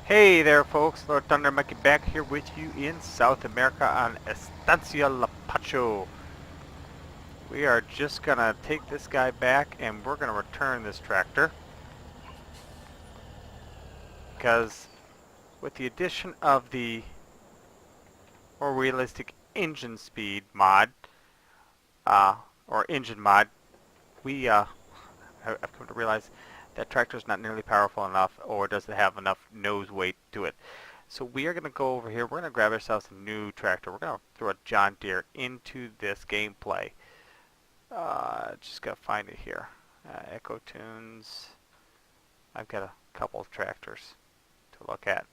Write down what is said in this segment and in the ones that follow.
Hey there folks, Lord Thunder Monkey back here with you in South America on Estancia La Pacho. We are just gonna take this guy back and we're gonna return this tractor because with the addition of the more realistic engine speed mod, or engine mod, I've come to realize that tractor is not nearly powerful enough or doesn't have enough nose weight to it. So we are going to go over here. We're going to grab ourselves a new tractor. We're going to throw a John Deere into this gameplay. Just got to find it here. Echo Tunes. I've got a couple of tractors to look at,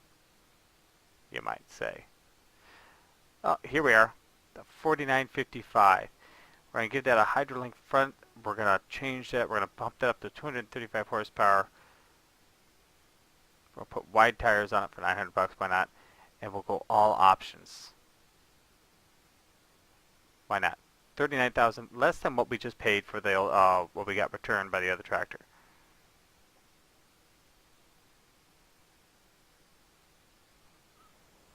you might say. Oh, here we are. The 4955. We're going to give that a Hydrolink front. We're going to change that. We're going to pump that up to 235 horsepower. We'll put wide tires on it for 900 bucks. Why not? And we'll go all options. Why not? 39,000, less than what we just paid for the what we got returned by the other tractor.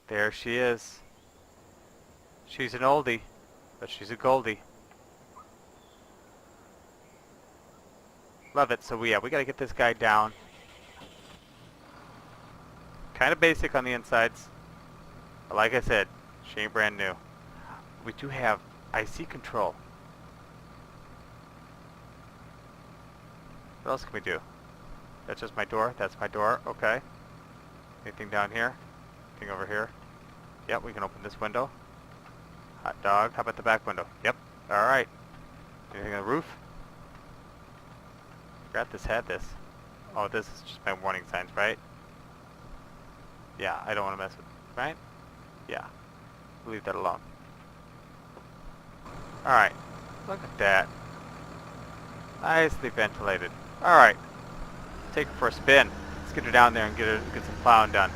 There she is. She's an oldie, but she's a goldie. Love it. So we got to get this guy down. Kind of basic on the insides. But like I said, she ain't brand new. We do have IC control. What else can we do? That's just my door. That's my door. Okay. Anything down here? Anything over here? Yep, we can open this window. Hot dog. How about the back window? Yep. Alright. Anything on the roof? Forgot this had this. Oh, this is just my warning signs, right? Yeah, I don't want to mess with it, right? Yeah. Leave that alone. Alright. Look at that. Nicely ventilated. Alright. Take her for a spin. Let's get her down there and get some plowing done.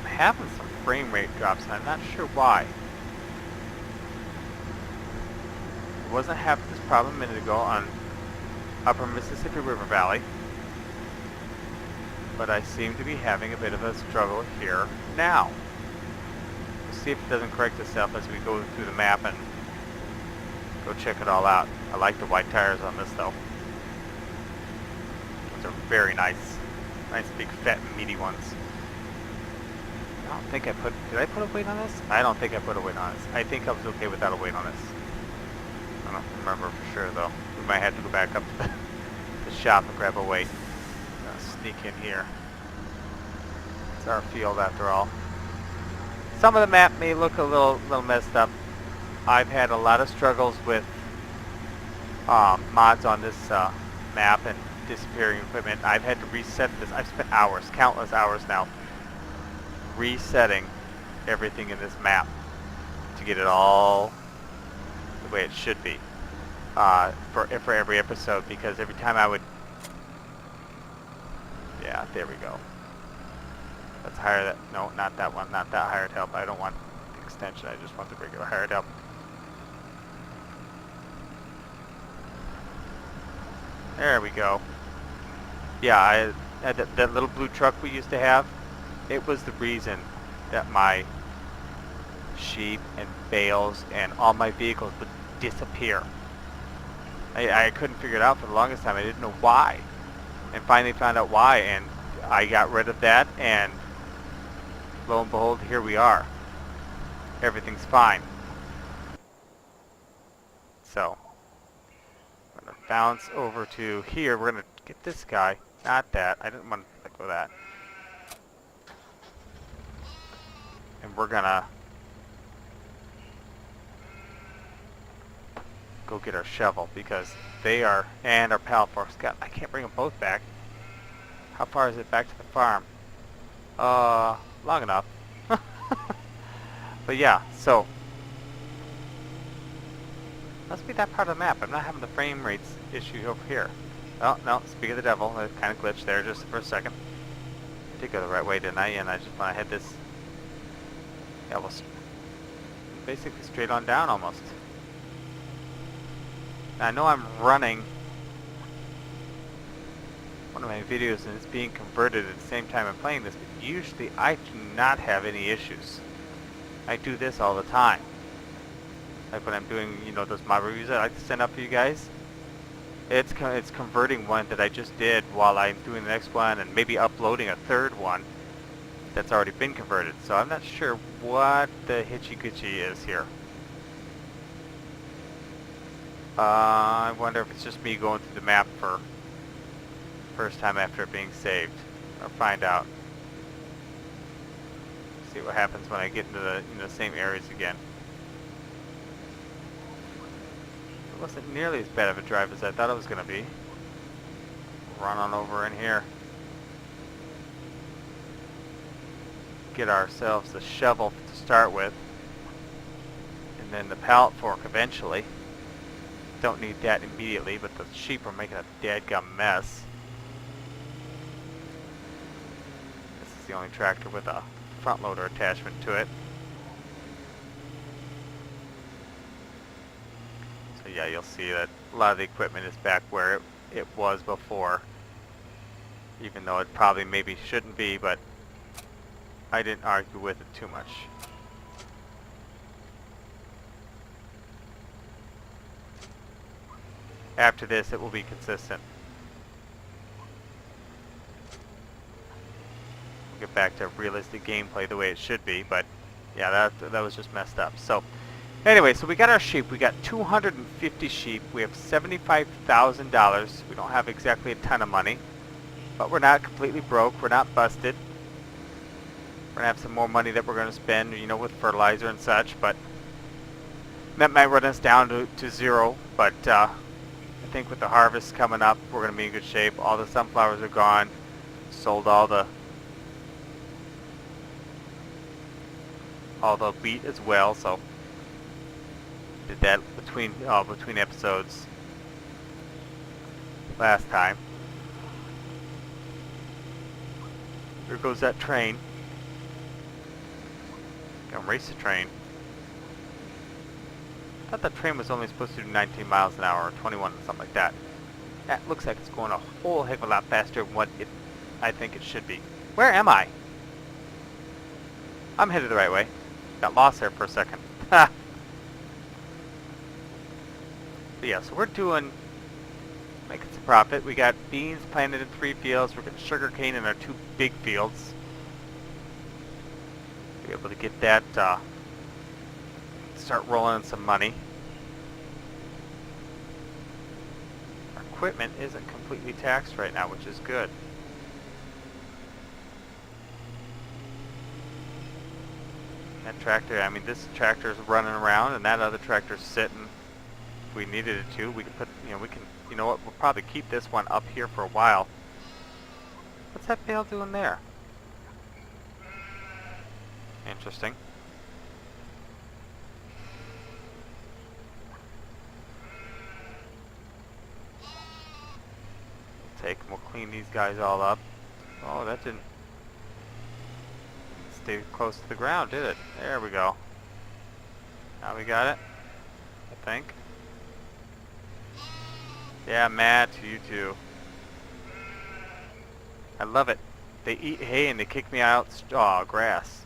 I'm having some frame rate drops and I'm not sure why. I wasn't having this problem a minute ago on Upper Mississippi River Valley, but I seem to be having a bit of a struggle here now. We'll see if it doesn't correct itself as we go through the map and go check it all out. I like the white tires on this though. Those are very nice. Nice big fat meaty ones. I don't think did I put a weight on this? I don't think I put a weight on this. I think I was okay without a weight on this. I don't remember for sure though. We might have to go back up to the shop and grab a weight. Sneak in here. It's our field after all. Some of the map may look a little messed up. I've had a lot of struggles with mods on this map and disappearing equipment. I've had to reset this. I've spent hours, countless hours now, resetting everything in this map to get it all the way it should be for every episode, because every time I would... Yeah, there we go. Let's hire that. No, not that one. Not that hired help. I don't want the extension. I just want the regular hired help. There we go. Yeah, I had that little blue truck we used to have. It was the reason that my sheep and bales and all my vehicles would disappear. I couldn't figure it out for the longest time. I didn't know why. And finally found out why, and I got rid of that, and lo and behold, here we are. Everything's fine. So, I'm going to bounce over to here. We're going to get this guy. Not that. I didn't want to let go of that. And we're going to go get our shovel, because they are, and our pallet forks. God, I can't bring them both back. How far is it back to the farm? Long enough. But yeah, so must be that part of the map. I'm not having the frame rates issue over here. Oh, no, speak of the devil. It kind of glitched there just for a second. I did go the right way, didn't I? And I just want to head this... Yeah, well, basically straight on down almost. Now, I know I'm running one of my videos and it's being converted at the same time I'm playing this, but usually I do not have any issues. I do this all the time. Like when I'm doing, you know, those mod reviews that I like to send up for you guys. It's converting one that I just did while I'm doing the next one and maybe uploading a third one that's already been converted. So I'm not sure what the hitchy-gitchy is here. I wonder if it's just me going through the map for first time after it being saved. I'll find out. See what happens when I get into the same areas again. It wasn't nearly as bad of a drive as I thought it was going to be. Run on over in here. Get ourselves the shovel to start with. And then the pallet fork eventually. Don't need that immediately, but the sheep are making a dadgum mess. This is the only tractor with a front loader attachment to it. So yeah, you'll see that a lot of the equipment is back where it was before. Even though it probably maybe shouldn't be, but I didn't argue with it too much. After this, it will be consistent. We'll get back to realistic gameplay the way it should be, but yeah, that was just messed up. So anyway, so we got our sheep. We got 250 sheep. We have $75,000. We don't have exactly a ton of money, but we're not completely broke. We're not busted. We're gonna have some more money that we're gonna spend, you know, with fertilizer and such, but that might run us down to zero. But I think with the harvest coming up, we're gonna be in good shape. All the sunflowers are gone. Sold all the wheat as well. So did that between episodes last time. There goes that train. Gonna race the train. I thought the train was only supposed to do 19 miles an hour or 21 or something like that. That looks like it's going a whole heck of a lot faster than what I think it should be. Where am I? I'm headed the right way. Got lost there for a second. Ha! But yeah, so we're making some profit. We got beans planted in 3 fields. We're getting sugar cane in our 2 big fields. Be able to get that start rolling in some money. Our equipment isn't completely taxed right now, which is good. That tractor, I mean, this tractor's running around and that other tractor's sitting. If we needed it to, we could put, you know what, we'll probably keep this one up here for a while. What's that bale doing there? Interesting. We'll clean these guys all up. Oh, that didn't stay close to the ground, did it? There we go. Now we got it, I think. Yeah, Matt, you too. I love it. They eat hay and they kick me out grass.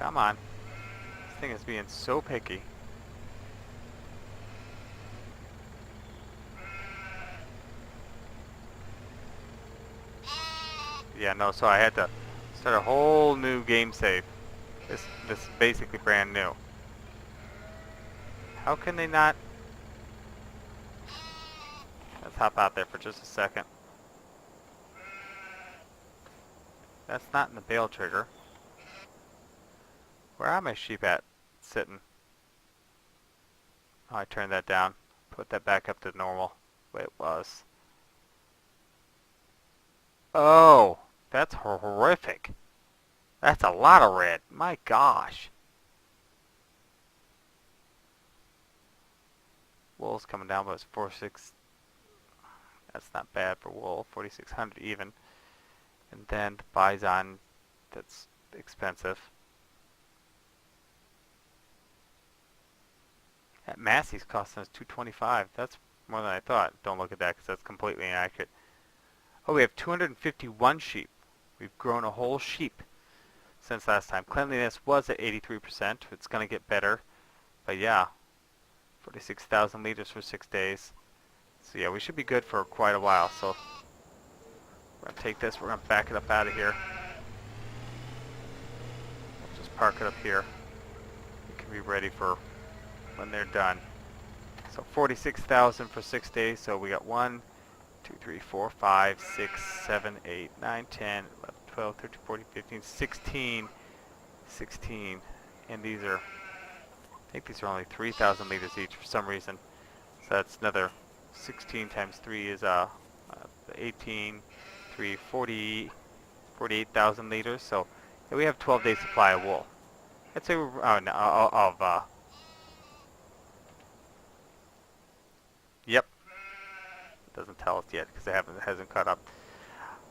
Come on. This thing is being so picky. Yeah, no, so I had to start a whole new game save. This is basically brand new. How can they not? Let's hop out there for just a second. That's not in the bale trigger. Where are my sheep at? Sitting. Oh, I turned that down. Put that back up to normal. The way it was. Oh, that's horrific. That's a lot of red. My gosh. Wool's coming down, but it's 46. That's not bad for wool. 4,600 even. And then the bison, that's expensive. At Massey's costing us 225. That's more than I thought. Don't look at that because that's completely inaccurate. Oh, we have 251 sheep. We've grown a whole sheep since last time. Cleanliness was at 83%. It's going to get better. But yeah, 46,000 liters for 6 days. So yeah, we should be good for quite a while. So we're going to take this. We're going to back it up out of here. We'll just park it up here. We can be ready for when they're done. So 46,000 for 6 days. So we got 1, 2, 3, 4, 5, 6, 7, 8, 9, 10, 11, 12, 13, 14, 15, 16. 16. And these are, I think these are only 3,000 liters each for some reason. So that's another 16 times 3 is 18, 3, 40, 48,000 liters. So yeah, we have 12 days supply of wool. I'd say we're, yep. It doesn't tell us yet because it hasn't caught up.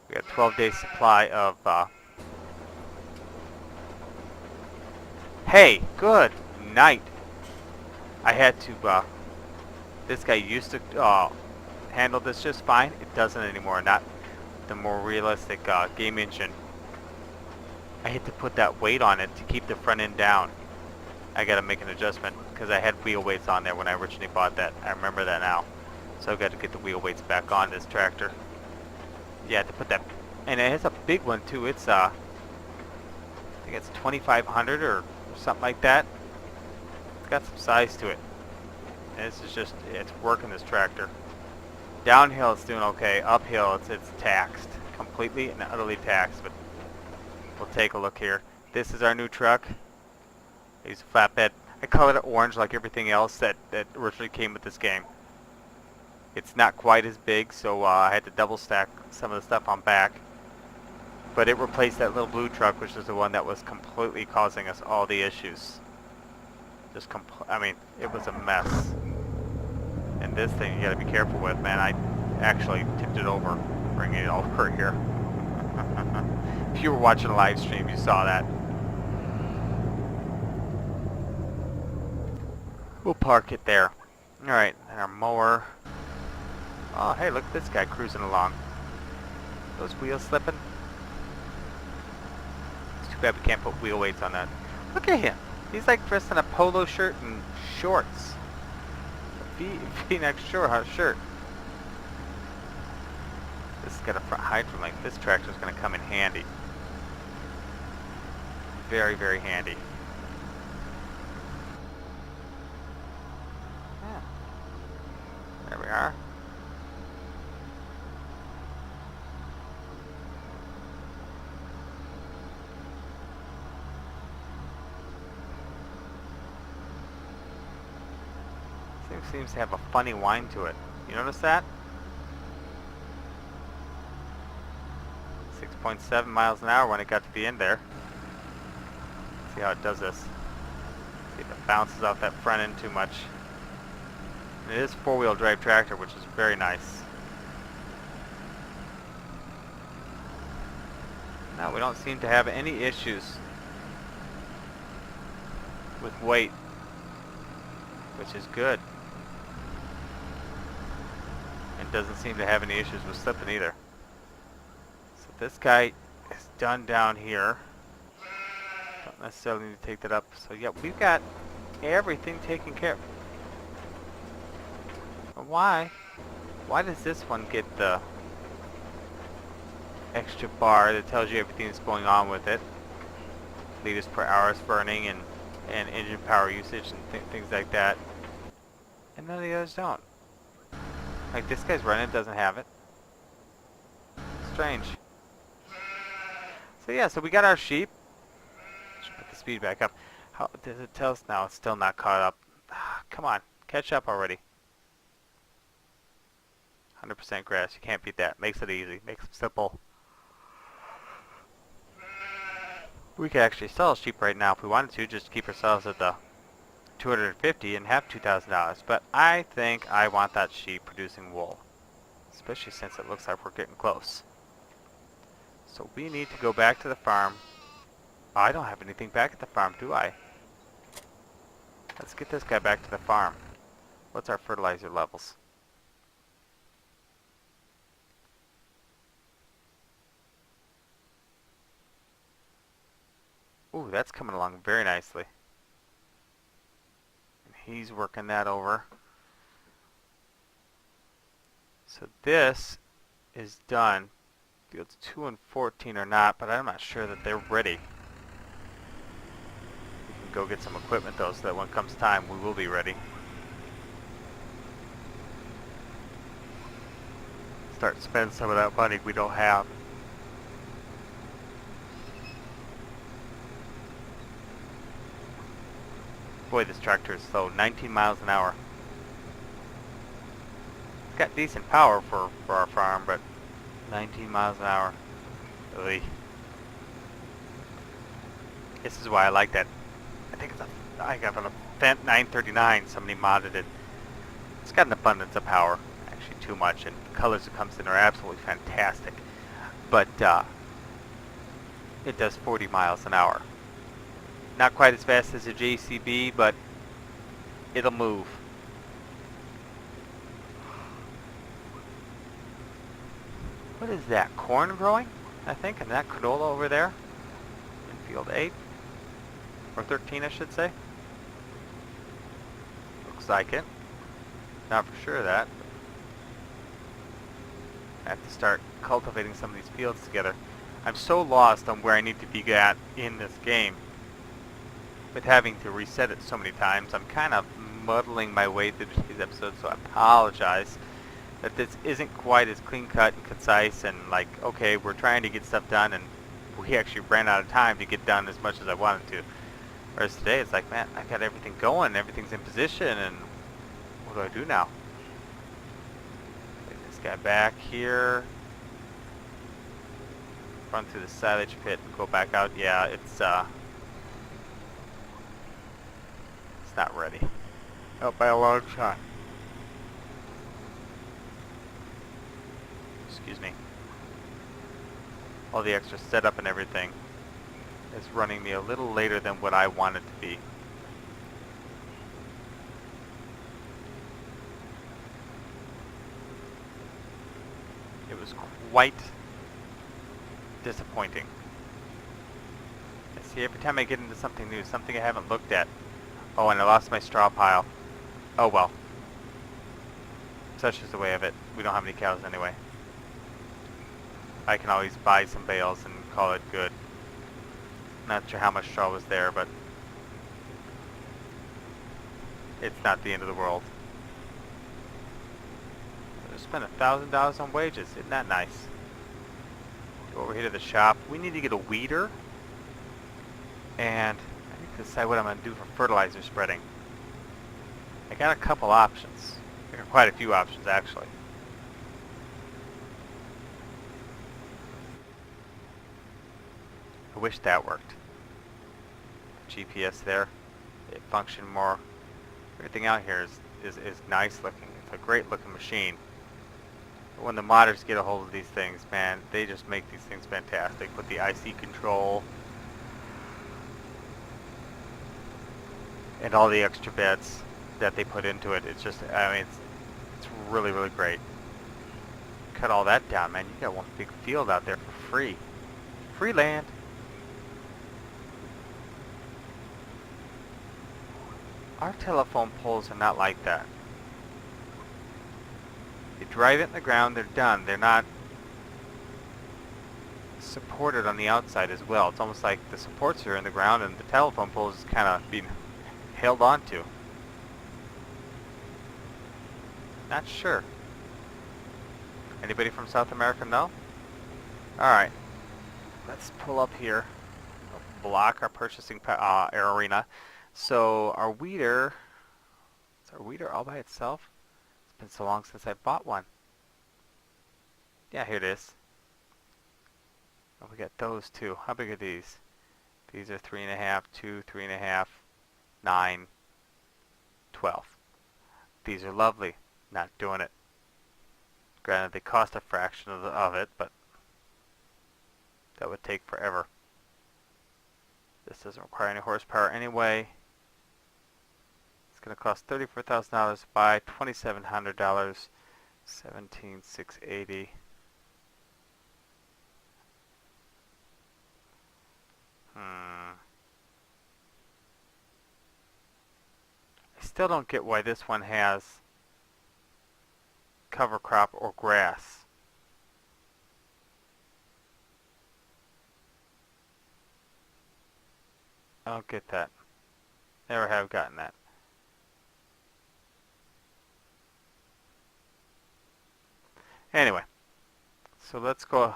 We got 12 days supply of, hey, good night. I had to, this guy used to handle this just fine. It doesn't anymore. Not the more realistic game engine. I had to put that weight on it to keep the front end down. I gotta make an adjustment because I had wheel weights on there when I originally bought that. I remember that now. So I've got to get the wheel weights back on this tractor. Yeah, to put that, and it has a big one too. It's I think it's 2,500 or something like that. It's got some size to it. And this is just, it's working, this tractor. Downhill it's doing okay. Uphill it's taxed. Completely and utterly taxed. But we'll take a look here. This is our new truck. I use a flatbed. I colored it orange like everything else that originally came with this game. It's not quite as big, so I had to double stack some of the stuff on back. But it replaced that little blue truck, which is the one that was completely causing us all the issues. Just I mean, it was a mess. And this thing you gotta be careful with, man. I actually tipped it over, bringing it over here. If you were watching a live stream, you saw that. We'll park it there. Alright, and our mower. Oh, hey, look at this guy cruising along. Those wheels slipping. It's too bad we can't put wheel weights on that. Look at him. He's like dressed in a polo shirt and shorts. A V-neck shirt. This has got a front hydraulic. This tractor's going to come in handy. Very, very handy. Yeah. There we are. Seems to have a funny whine to it. You notice that? 6.7 miles an hour when it got to the end there. See how it does this. See if it bounces off that front end too much. And it is four-wheel drive tractor, which is very nice. No, we don't seem to have any issues with weight, which is good. And doesn't seem to have any issues with slipping either. So this guy is done down here. Don't necessarily need to take that up. So yeah, we've got everything taken care of. Why does this one get the extra bar that tells you everything that's going on with it? Liters per hour is burning and engine power usage and things like that. And none of the others don't. Like this guy's running, doesn't have it. Strange. So yeah, so we got our sheep. Should put the speed back up. How does it tell us now? It's still not caught up. Come on, catch up already. 100% grass. You can't beat that. Makes it easy. Makes it simple. We could actually sell a sheep right now if we wanted to, just to keep ourselves at the 250 and have $2,000. But I think I want that sheep producing wool, especially since it looks like we're getting close. So we need to go back to the farm. I don't have anything back at the farm, do I? Let's get this guy back to the farm. What's our fertilizer levels? Ooh, that's coming along very nicely. And he's working that over. So this is done. Fields 2 and 14 are not, but I'm not sure that they're ready. We can go get some equipment though, so that when it comes time, we will be ready. Start spending some of that money we don't have. Boy, this tractor is slow. 19 miles an hour. It's got decent power for our farm, but 19 miles an hour. Really. This is why I like that. I think it's I got an Fendt 939. Somebody modded it. It's got an abundance of power. Actually, too much. And the colors it comes in are absolutely fantastic. But it does 40 miles an hour. Not quite as fast as a JCB, but it'll move. What is that? Corn growing? I think, and that canola over there in field 8 or 13, I should say. Looks like it. Not for sure of that. I have to start cultivating some of these fields together. I'm so lost on where I need to be at in this game. With having to reset it so many times, I'm kind of muddling my way through these episodes, so I apologize that this isn't quite as clean cut and concise and like, okay, we're trying to get stuff done and we actually ran out of time to get done as much as I wanted to. Whereas today it's like, man, I got everything going, everything's in position, and what do I do now? Get this guy back here. Run through the silage pit and go back out. Yeah, it's not ready. Not by a long shot. Excuse me. All the extra setup and everything is running me a little later than what I want it to be. It was quite disappointing. I see every time I get into something new, something I haven't looked at. Oh, and I lost my straw pile. Oh well. Such is the way of it. We don't have any cows anyway. I can always buy some bales and call it good. Not sure how much straw was there, but it's not the end of the world. I spent $1,000 on wages. Isn't that nice? Go over here to the shop. We need to get a weeder. And I need to decide what I'm going to do for fertilizer spreading. I got a couple options. I got quite a few options, actually. I wish that worked. GPS there. It functioned more. Everything out here is nice looking. It's a great looking machine. But when the modders get a hold of these things, man, they just make these things fantastic with the IC control and all the extra bits that they put into it. It's just, I mean, it's really, really great. Cut all that down, man. You got one big field out there for free. Free land. Our telephone poles are not like that. You drive it in the ground, they're done. They're not supported on the outside as well. It's almost like the supports are in the ground and the telephone pole is kind of being held onto. Not sure. Anybody from South America know? Alright. Let's pull up here. Block our purchasing arena. So our weeder, is our weeder all by itself? It's been so long since I bought one. Yeah, here it is. Oh, we got those two. How big are these? These are 3.5, 2, 3.5, 9, 12. These are lovely. Not doing it. Granted, they cost a fraction of it, but that would take forever. This doesn't require any horsepower anyway. going to cost $34,000 to buy, $2,700, 17,680. I still don't get why this one has cover crop or grass. I don't get that. Never have gotten that. Anyway, so let's go.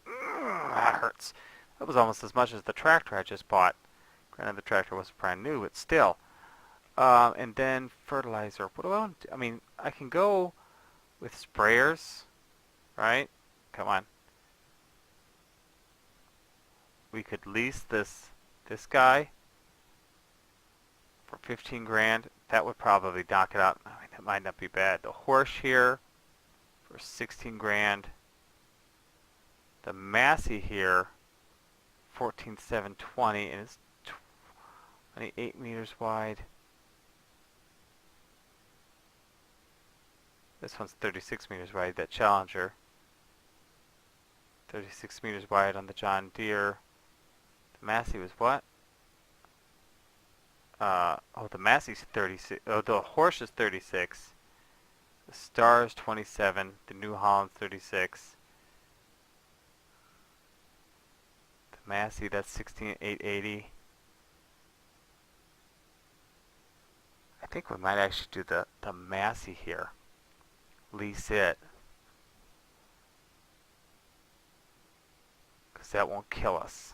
That hurts. That was almost as much as the tractor I just bought. Granted, the tractor wasn't brand new, but still. And then fertilizer. What do I want to do? I mean, I can go with sprayers, right? Come on. We could lease this guy for 15 grand. That would probably knock it out. I mean, that might not be bad. The horse here for 16 grand. The Massey here, 14,720, and it's 28 meters wide. This one's 36 meters wide, that Challenger. 36 meters wide on the John Deere. The Massey was what? Oh, the Massey's 36. Oh, the horse is 36. The Star is 27. The New Holland's 36. The Massey, that's 16,880. I think we might actually do the Massey here. Lease it. Because that won't kill us.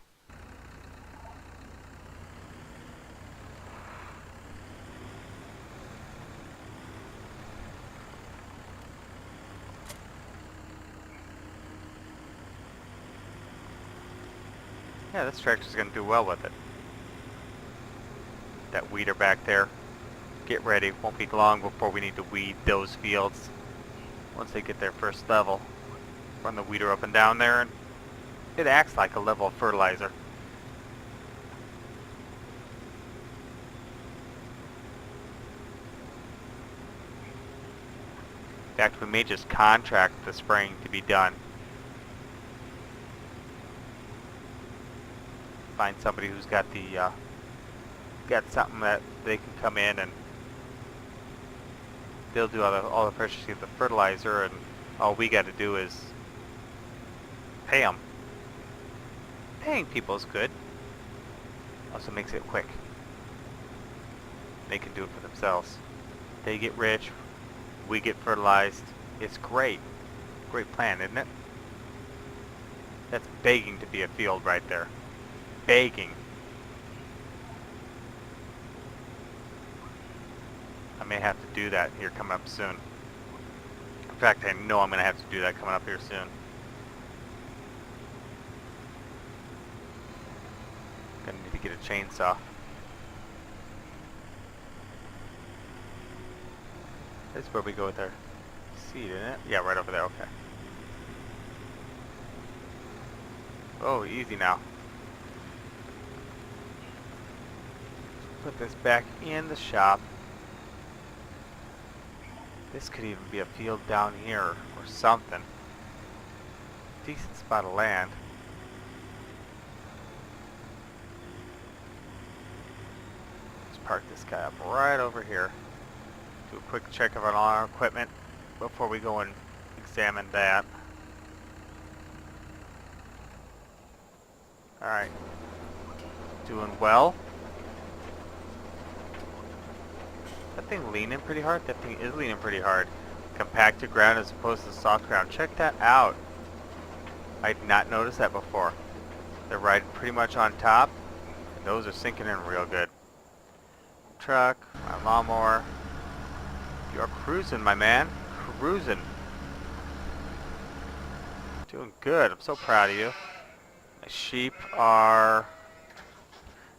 Yeah, this tractor's going to do well with it. That weeder back there. Get ready. Won't be long before we need to weed those fields. Once they get their first level. Run the weeder up and down there, and it acts like a level of fertilizer. In fact, we may just contract the spraying to be done. Find somebody who's got the got something that they can come in and they'll do all the purchasing of the fertilizer, and all we got to do is pay them. Paying people is good. Also makes it quick. They can do it for themselves. They get rich, we get fertilized. It's great. Great plan, isn't it? That's begging to be a field right there. Begging. I may have to do that here coming up soon. In fact, I know I'm going to have to do that coming up here soon. Gonna need to get a chainsaw. This is where we go with our seed, isn't it? Yeah, right over there, okay. Oh, easy now. Put this back in the shop. This could even be a field down here or something. Decent spot of land. Let's park this guy up right over here. Do a quick check of all our equipment before we go and examine that. Alright. Doing well. That thing leaning pretty hard? That thing is leaning pretty hard. Compacted ground as opposed to soft ground. Check that out. I did not notice that before. They're riding pretty much on top. And those are sinking in real good. Truck, my lawnmower. You're cruising, my man. Cruising. Doing good. I'm so proud of you. My sheep are...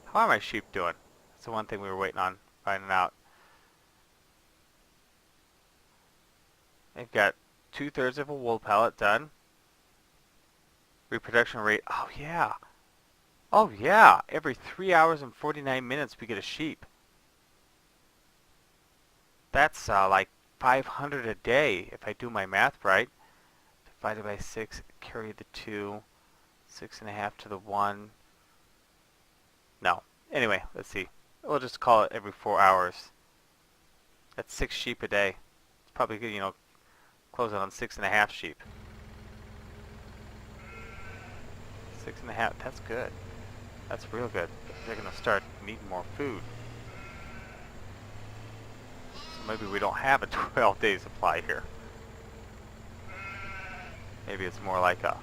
How are my sheep doing? That's the one thing we were waiting on finding out. They've got 2/3 of a wool pallet done. Reproduction rate, oh yeah. Oh yeah, every 3 hours and 49 minutes we get a sheep. That's like 500 a day if I do my math right. Divided by 6, carry the 2, 6.5 to the 1. No. Anyway, let's see. We'll just call it every 4 hours. That's 6 sheep a day. It's probably good, close it on 6.5 sheep. 6.5, that's good. That's real good. They're going to start needing more food. So maybe we don't have a 12-day supply here. Maybe it's more like a...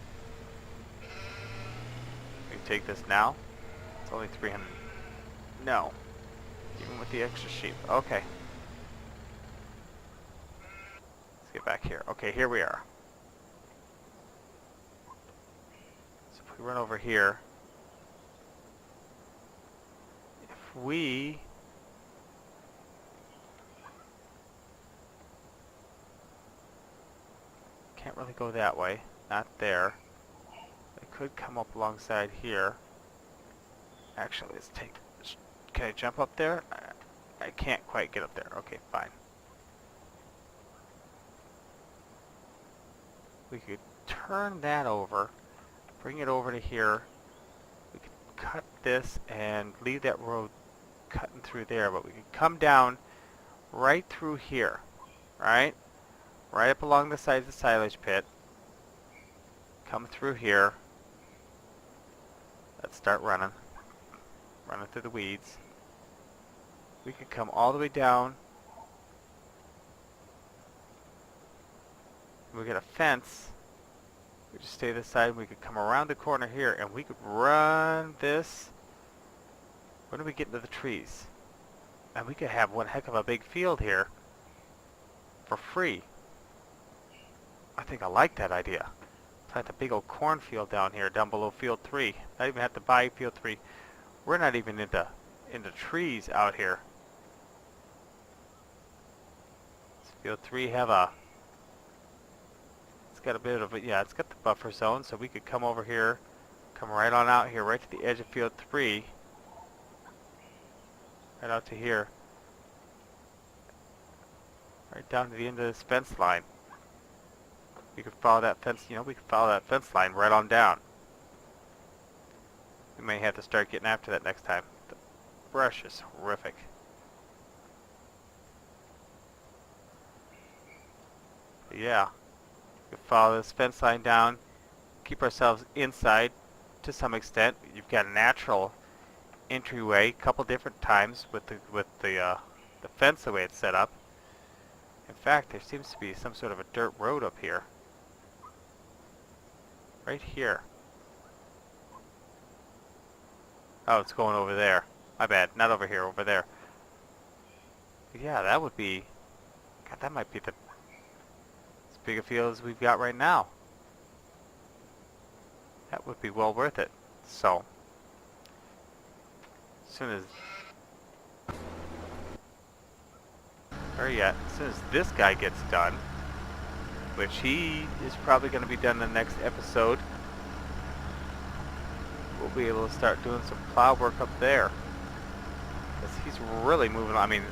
We take this now? It's only 300. No. Even with the extra sheep. Okay. Let's get back here. Okay, here we are. So if we run over here, if we can't really go that way, not there. I could come up alongside here. Actually, let's take... Can I jump up there? I can't quite get up there. Okay, fine. We could turn that over, bring it over to here. We could cut this and leave that road cutting through there, but we could come down right through here, right? Right up along the sides of the silage pit. Come through here. Let's start running. Running through the weeds. We could come all the way down. We get a fence. We just stay this side. We could come around the corner here, and we could run this. When do we get into the trees? And we could have one heck of a big field here for free. I think I like that idea. Plant a big old cornfield down here, down below field 3. Not even have to buy field 3. We're not even into trees out here. Does field 3 have a... It's got a bit of a... Yeah, it's got the buffer zone, so we could come over here, come right on out here, right to the edge of field 3. Right out to here. Right down to the end of this fence line. We could follow that fence, we could follow that fence line right on down. We may have to start getting after that next time. The brush is horrific. But yeah, we could follow this fence line down, keep ourselves inside to some extent. You've got a natural entryway, a couple different times with the fence the way it's set up. In fact, there seems to be some sort of a dirt road up here. Right here. Oh, it's going over there. My bad. Not over here, over there. But yeah, that would be... God, that might be as big a field as we've got right now. That would be well worth it. So, as soon as... Or yeah, as soon as this guy gets done, which he is probably going to be done in the next episode, we'll be able to start doing some plow work up there. Because he's really moving, I mean,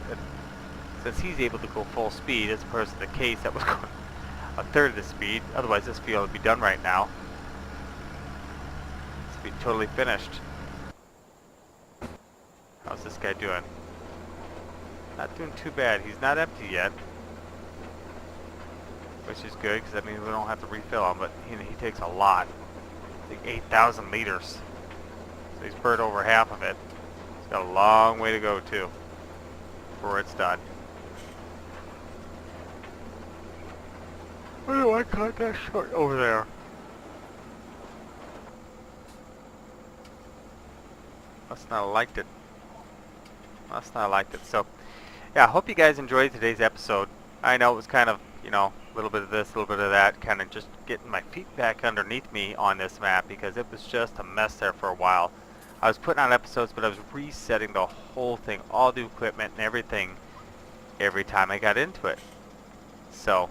since he's able to go full speed, as opposed to the case that was going a third of the speed, otherwise this field would be done right now. It's be totally finished. How's this guy doing? Not doing too bad. He's not empty yet, which is good because that means we don't have to refill him, but he takes a lot. I think 8,000 liters. So he's burned over half of it. He's got a long way to go too before it's done. Why do I cut that short over there? Must not have liked it. Must not have liked it. So, yeah, I hope you guys enjoyed today's episode. I know it was kind of, a little bit of this, a little bit of that, kind of just getting my feet back underneath me on this map because it was just a mess there for a while. I was putting out episodes, but I was resetting the whole thing, all the equipment and everything, every time I got into it. So,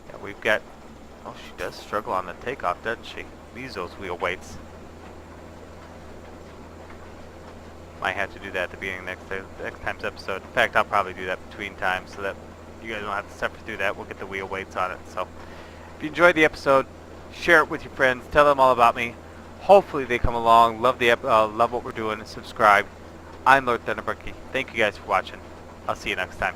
yeah, we've got... Oh, she does struggle on the takeoff, doesn't she? These those wheel weights. Might have to do that at the beginning of next time's episode. In fact, I'll probably do that between times so that you guys don't have to suffer through that. We'll get the wheel weights on it. So if you enjoyed the episode, share it with your friends. Tell them all about me. Hopefully they come along, love love what we're doing, and subscribe. I'm Lord Thunderbucky. Thank you guys for watching. I'll see you next time.